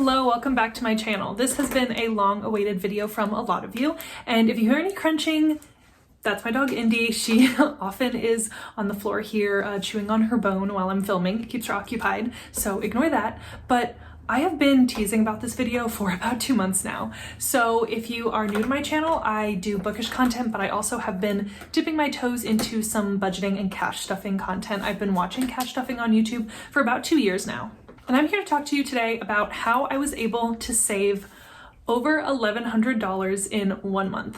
Hello, welcome back to my channel. This has been a long-awaited video from a lot of you, and if you hear any crunching, that's my dog Indy. She often is on the floor here chewing on her bone while I'm filming. It keeps her occupied, so ignore that. But I have been teasing about this video for about 2 months now. So if you are new to my channel, I do bookish content, but I also have been dipping my toes into some budgeting and cash stuffing content. I've been watching cash stuffing on YouTube for about 2 years now. And I'm here to talk to you today about how I was able to save over $1,100 in 1 month.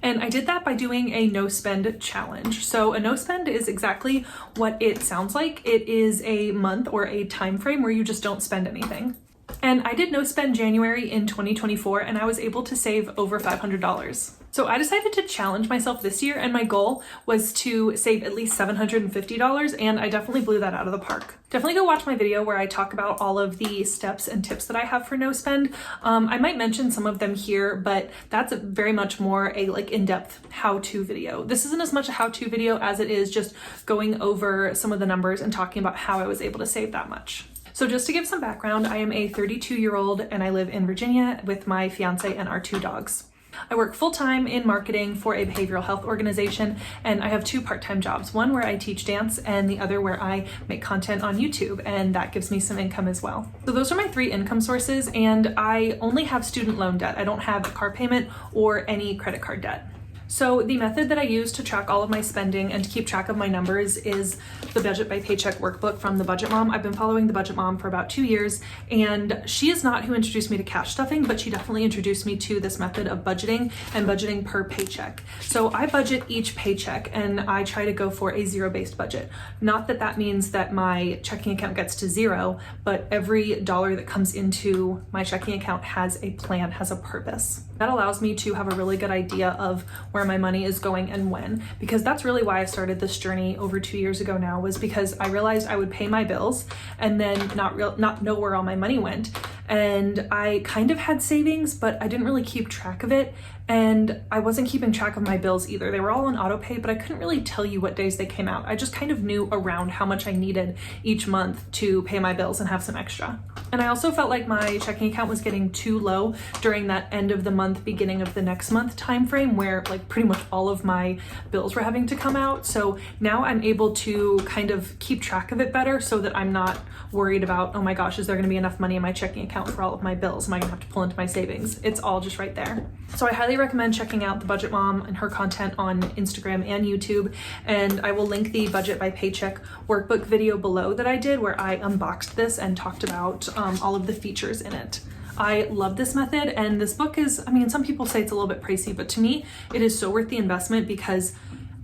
And I did that by doing a no spend challenge. So a no spend is exactly what it sounds like. It is a month or a time frame where you just don't spend anything. And I did no spend January in 2024 and I was able to save over $500. So I decided to challenge myself this year, and my goal was to save at least $750, and I definitely blew that out of the park. Definitely go watch my video where I talk about all of the steps and tips that I have for no spend. I might mention some of them here, but that's very much more a in-depth how-to video. This isn't as much a how-to video as it is just going over some of the numbers and talking about how I was able to save that much. So just to give some background, I am a 32-year-old and I live in Virginia with my fiance and our 2 dogs. I work full-time in marketing for a behavioral health organization, and I have 2 part-time jobs, one where I teach dance and the other where I make content on YouTube, and that gives me some income as well. So those are my 3 income sources, and I only have student loan debt. I don't have a car payment or any credit card debt. So the method that I use to track all of my spending and to keep track of my numbers is the Budget by Paycheck workbook from the Budget Mom. I've been following the Budget Mom for about 2 years, and she is not who introduced me to cash stuffing, but she definitely introduced me to this method of budgeting and budgeting per paycheck. So I budget each paycheck and I try to go for a zero-based budget. Not that that means that my checking account gets to 0, but every dollar that comes into my checking account has a plan, has a purpose. That allows me to have a really good idea of where my money is going and when, because that's really why I started this journey over 2 years ago now, was because I realized I would pay my bills and then not know where all my money went. And I kind of had savings, but I didn't really keep track of it. And I wasn't keeping track of my bills either. They were all on auto pay, but I couldn't really tell you what days they came out. I just kind of knew around how much I needed each month to pay my bills and have some extra. And I also felt like my checking account was getting too low during that end of the month, beginning of the next month time frame, where pretty much all of my bills were having to come out. So now I'm able to kind of keep track of it better so that I'm not worried about, oh my gosh, is there gonna be enough money in my checking account for all of my bills? Am I gonna have to pull into my savings? It's all just right there. So I highly recommend checking out the Budget Mom and her content on Instagram and YouTube. And I will link the Budget by Paycheck workbook video below that I did, where I unboxed this and talked about all of the features in it. I love this method, and this book is, some people say it's a little bit pricey, but to me, it is so worth the investment because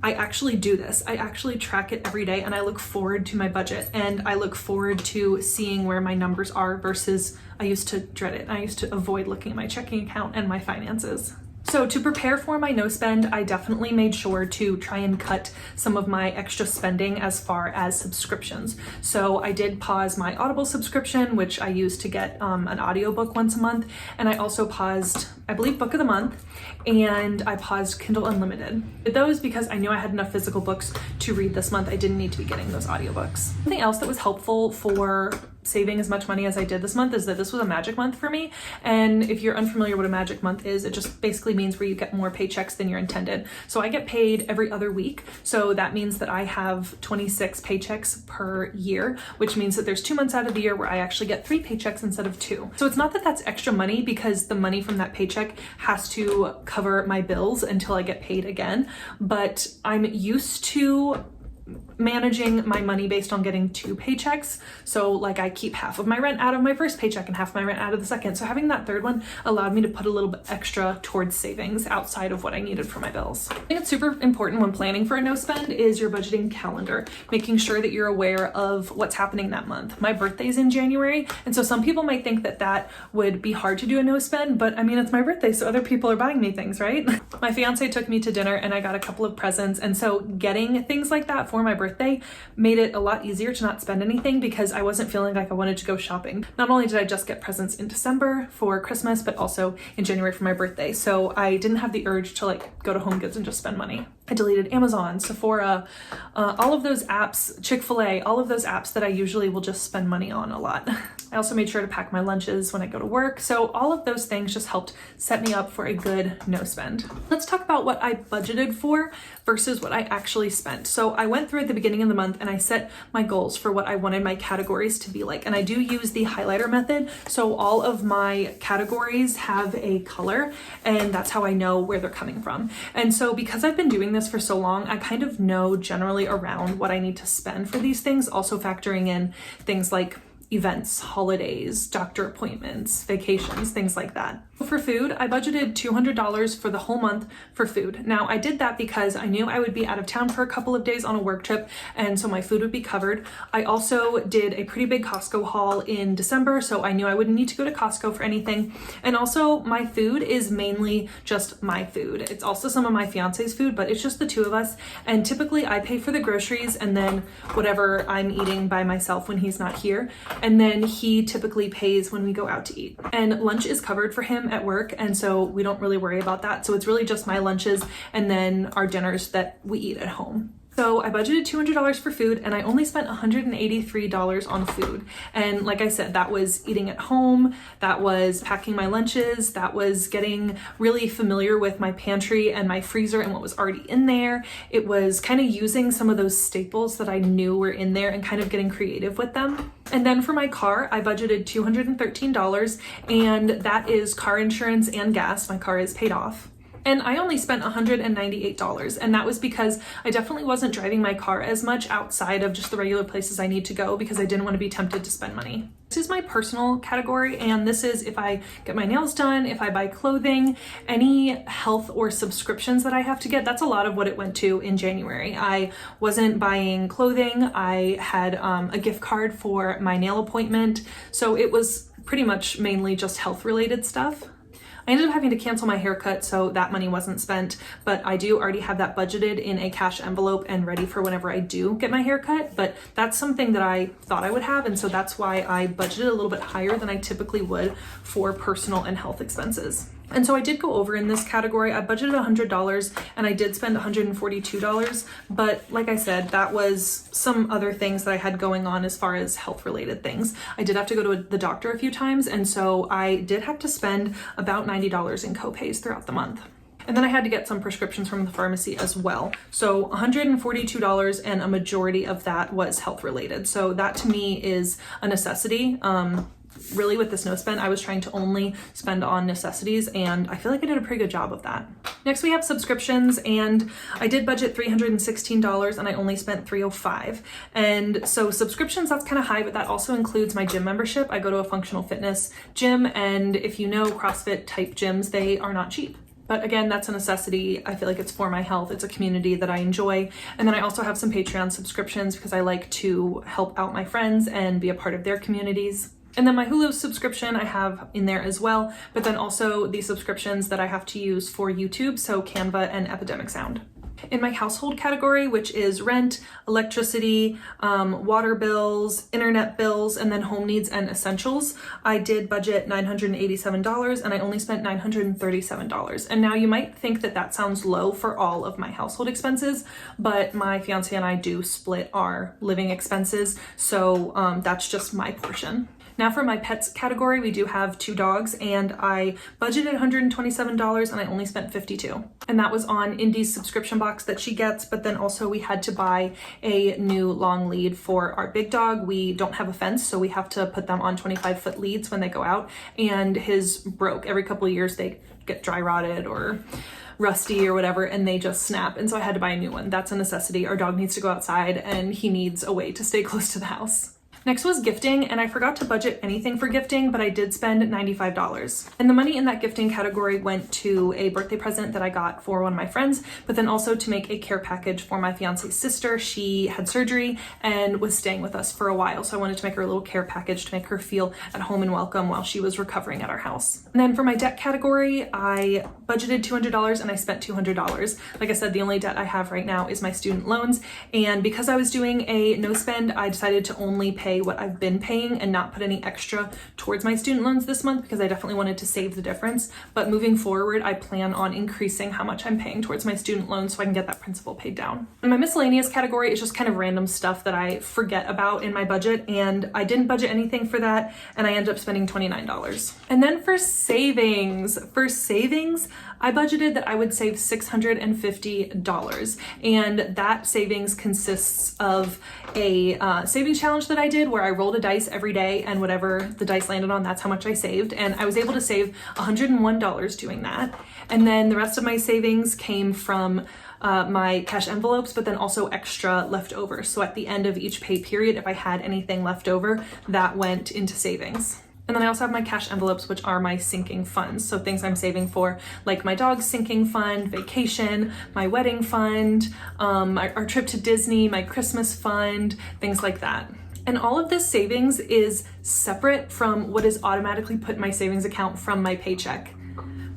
I actually do this. I actually track it every day, and I look forward to my budget, and I look forward to seeing where my numbers are versus I used to dread it. I used to avoid looking at my checking account and my finances. So to prepare for my no spend, I definitely made sure to try and cut some of my extra spending as far as subscriptions. So I did pause my Audible subscription, which I use to get an audiobook once a month. And I also paused, I believe, Book of the Month, and I paused Kindle Unlimited. Did those because I knew I had enough physical books to read this month. I didn't need to be getting those audiobooks. Something else that was helpful for saving as much money as I did this month is that this was a magic month for me. And if you're unfamiliar what a magic month is, it just basically means where you get more paychecks than you're intended. So I get paid every other week. So that means that I have 26 paychecks per year, which means that there's 2 months out of the year where I actually get 3 paychecks instead of 2. So it's not that that's extra money, because the money from that paycheck has to cover my bills until I get paid again. But I'm used to managing my money based on getting 2 paychecks. So I keep half of my rent out of my first paycheck and half of my rent out of the second. So having that third one allowed me to put a little bit extra towards savings outside of what I needed for my bills. I think it's super important when planning for a no spend is your budgeting calendar, making sure that you're aware of what's happening that month. My birthday's in January, and so some people might think that that would be hard to do a no spend, but it's my birthday, so other people are buying me things, right? My fiance took me to dinner and I got a couple of presents, and so getting things like that for my birthday made it a lot easier to not spend anything because I wasn't feeling like I wanted to go shopping. Not only did I just get presents in December for Christmas, but also in January for my birthday. So I didn't have the urge to go to Home Goods and just spend money. I deleted Amazon, Sephora, all of those apps, Chick-fil-A, all of those apps that I usually will just spend money on a lot. I also made sure to pack my lunches when I go to work. So all of those things just helped set me up for a good no spend. Let's talk about what I budgeted for versus what I actually spent. So I went through at the beginning of the month and I set my goals for what I wanted my categories to be like. And I do use the highlighter method. So all of my categories have a color and that's how I know where they're coming from. And so because I've been doing this for so long, I kind of know generally around what I need to spend for these things, also factoring in things like events, holidays, doctor appointments, vacations, things like that. For food, I budgeted $200 for the whole month for food. Now, I did that because I knew I would be out of town for a couple of days on a work trip, and so my food would be covered. I also did a pretty big Costco haul in December, so I knew I wouldn't need to go to Costco for anything. And also, my food is mainly just my food. It's also some of my fiance's food, but it's just the two of us, and typically I pay for the groceries and then whatever I'm eating by myself when he's not here, and then he typically pays when we go out to eat. And lunch is covered for him at work, and so we don't really worry about that. So it's really just my lunches and then our dinners that we eat at home. So I budgeted $200 for food and I only spent $183 on food. And like I said, that was eating at home, that was packing my lunches, that was getting really familiar with my pantry and my freezer and what was already in there. It was kind of using some of those staples that I knew were in there and kind of getting creative with them. And then for my car, I budgeted $213 and that is car insurance and gas. My car is paid off. And I only spent $198, and that was because I definitely wasn't driving my car as much outside of just the regular places I need to go because I didn't want to be tempted to spend money. This is my personal category, and this is if I get my nails done, if I buy clothing, any health or subscriptions that I have to get. That's a lot of what it went to in January. I wasn't buying clothing. I had a gift card for my nail appointment, so it was pretty much mainly just health related stuff. I ended up having to cancel my haircut, so that money wasn't spent, but I do already have that budgeted in a cash envelope and ready for whenever I do get my haircut, but that's something that I thought I would have, and so that's why I budgeted a little bit higher than I typically would for personal and health expenses. And so I did go over in this category. I budgeted $100 and I did spend $142, but like I said, that was some other things that I had going on as far as health related things. I did have to go to the doctor a few times, and so I did have to spend about $90 in co-pays throughout the month. And then I had to get some prescriptions from the pharmacy as well. So $142, and a majority of that was health related. So that to me is a necessity. Really with this no spend, I was trying to only spend on necessities, and I feel like I did a pretty good job of that. Next we have subscriptions, and I did budget $316 and I only spent $305. And so subscriptions, that's kind of high, but that also includes my gym membership. I go to a functional fitness gym, and if you know CrossFit type gyms, they are not cheap. But again, that's a necessity. I feel like it's for my health. It's a community that I enjoy. And then I also have some Patreon subscriptions because I like to help out my friends and be a part of their communities. And then my Hulu subscription I have in there as well, but then also the subscriptions that I have to use for YouTube, so Canva and Epidemic Sound. In my household category, which is rent, electricity, water bills, internet bills, and then home needs and essentials, I did budget $987 and I only spent $937. And now you might think that that sounds low for all of my household expenses, but my fiance and I do split our living expenses, so that's just my portion. Now for my pets category, we do have 2 dogs, and I budgeted $127 and I only spent $52. And that was on Indy's subscription box that she gets, but then also we had to buy a new long lead for our big dog. We don't have a fence, so we have to put them on 25-foot leads when they go out, and his broke. Every couple of years they get dry rotted or rusty or whatever, and they just snap. And so I had to buy a new one. That's a necessity. Our dog needs to go outside and he needs a way to stay close to the house. Next was gifting, and I forgot to budget anything for gifting, but I did spend $95. And the money in that gifting category went to a birthday present that I got for one of my friends, but then also to make a care package for my fiance's sister. She had surgery and was staying with us for a while, so I wanted to make her a little care package to make her feel at home and welcome while she was recovering at our house. And then for my debt category, I budgeted $200 and I spent $200. Like I said, the only debt I have right now is my student loans, and because I was doing a no spend, I decided to only pay pay what I've been paying and not put any extra towards my student loans this month because I definitely wanted to save the difference. But moving forward, I plan on increasing how much I'm paying towards my student loans so I can get that principal paid down. And my miscellaneous category is just kind of random stuff that I forget about in my budget, and I didn't budget anything for that, and I ended up spending $29. And then for savings, I budgeted that I would save $650, and that savings consists of a savings challenge that I did where I rolled a dice every day, and whatever the dice landed on, that's how much I saved, and I was able to save $101 doing that. And then the rest of my savings came from my cash envelopes, but then also extra leftover. So at the end of each pay period, if I had anything left over, that went into savings. And then I also have my cash envelopes, which are my sinking funds. So things I'm saving for, like my dog's sinking fund, vacation, my wedding fund, our trip to Disney, my Christmas fund, things like that. And all of this savings is separate from what is automatically put in my savings account from my paycheck.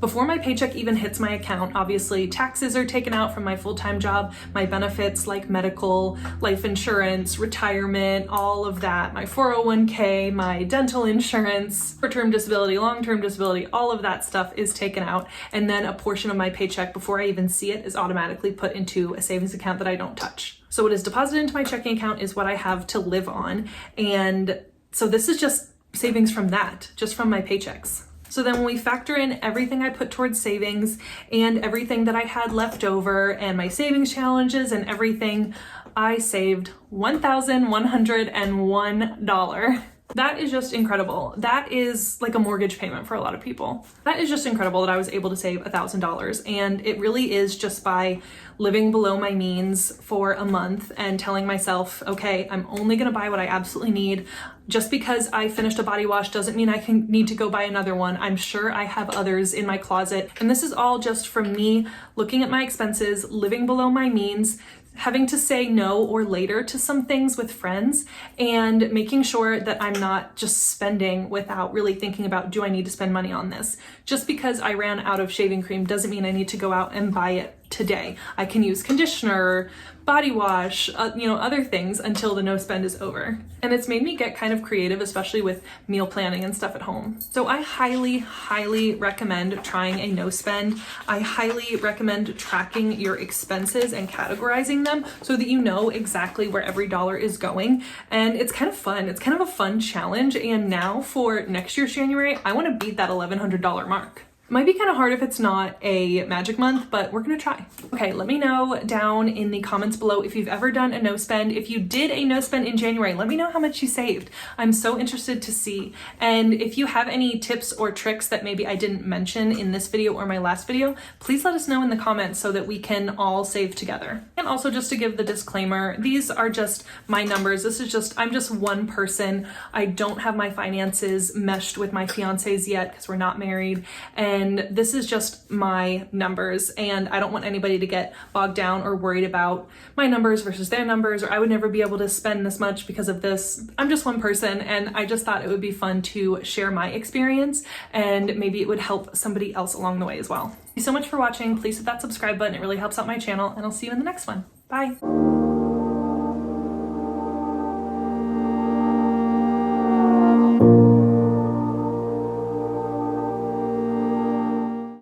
Before my paycheck even hits my account, obviously taxes are taken out from my full-time job, my benefits like medical, life insurance, retirement, all of that, my 401k, my dental insurance, short-term disability, long-term disability, all of that stuff is taken out. And then a portion of my paycheck before I even see it is automatically put into a savings account that I don't touch. So what is deposited into my checking account is what I have to live on. And so this is just savings from that, just from my paychecks. So then when we factor in everything I put towards savings and everything that I had left over and my savings challenges and everything, I saved $1,101. That is just incredible. That is like a mortgage payment for a lot of people. That is just incredible that I was able to save $1,000. And it really is just by living below my means for a month and telling myself, okay, I'm only gonna buy what I absolutely need. Just because I finished a body wash doesn't mean I need to go buy another one. I'm sure I have others in my closet. And this is all just from me looking at my expenses, living below my means, having to say no or later to some things with friends, and making sure that I'm not just spending without really thinking about, do I need to spend money on this? Just because I ran out of shaving cream doesn't mean I need to go out and buy it today. I can use conditioner, body wash, other things until the no spend is over. And it's made me get kind of creative, especially with meal planning and stuff at home. So I highly, highly recommend trying a no spend. I highly recommend tracking your expenses and categorizing them so that you know exactly where every dollar is going. And it's kind of fun. It's kind of a fun challenge. And now for next year's January, I want to beat that $1,100 mark. Might be kind of hard if it's not a magic month, but we're gonna try. Okay, let me know down in the comments below if you've ever done a no spend. If you did a no spend in January, let me know how much you saved. I'm so interested to see. And if you have any tips or tricks that maybe I didn't mention in this video or my last video, please let us know in the comments so that we can all save together. And also, just to give the disclaimer, these are just my numbers. I'm just one person. I don't have my finances meshed with my fiance's yet because we're not married. And this is just my numbers, and I don't want anybody to get bogged down or worried about my numbers versus their numbers, or I would never be able to spend this much because of this. I'm just one person, and I just thought it would be fun to share my experience, and maybe it would help somebody else along the way as well. Thank you so much for watching. Please hit that subscribe button. It really helps out my channel, and I'll see you in the next one. Bye.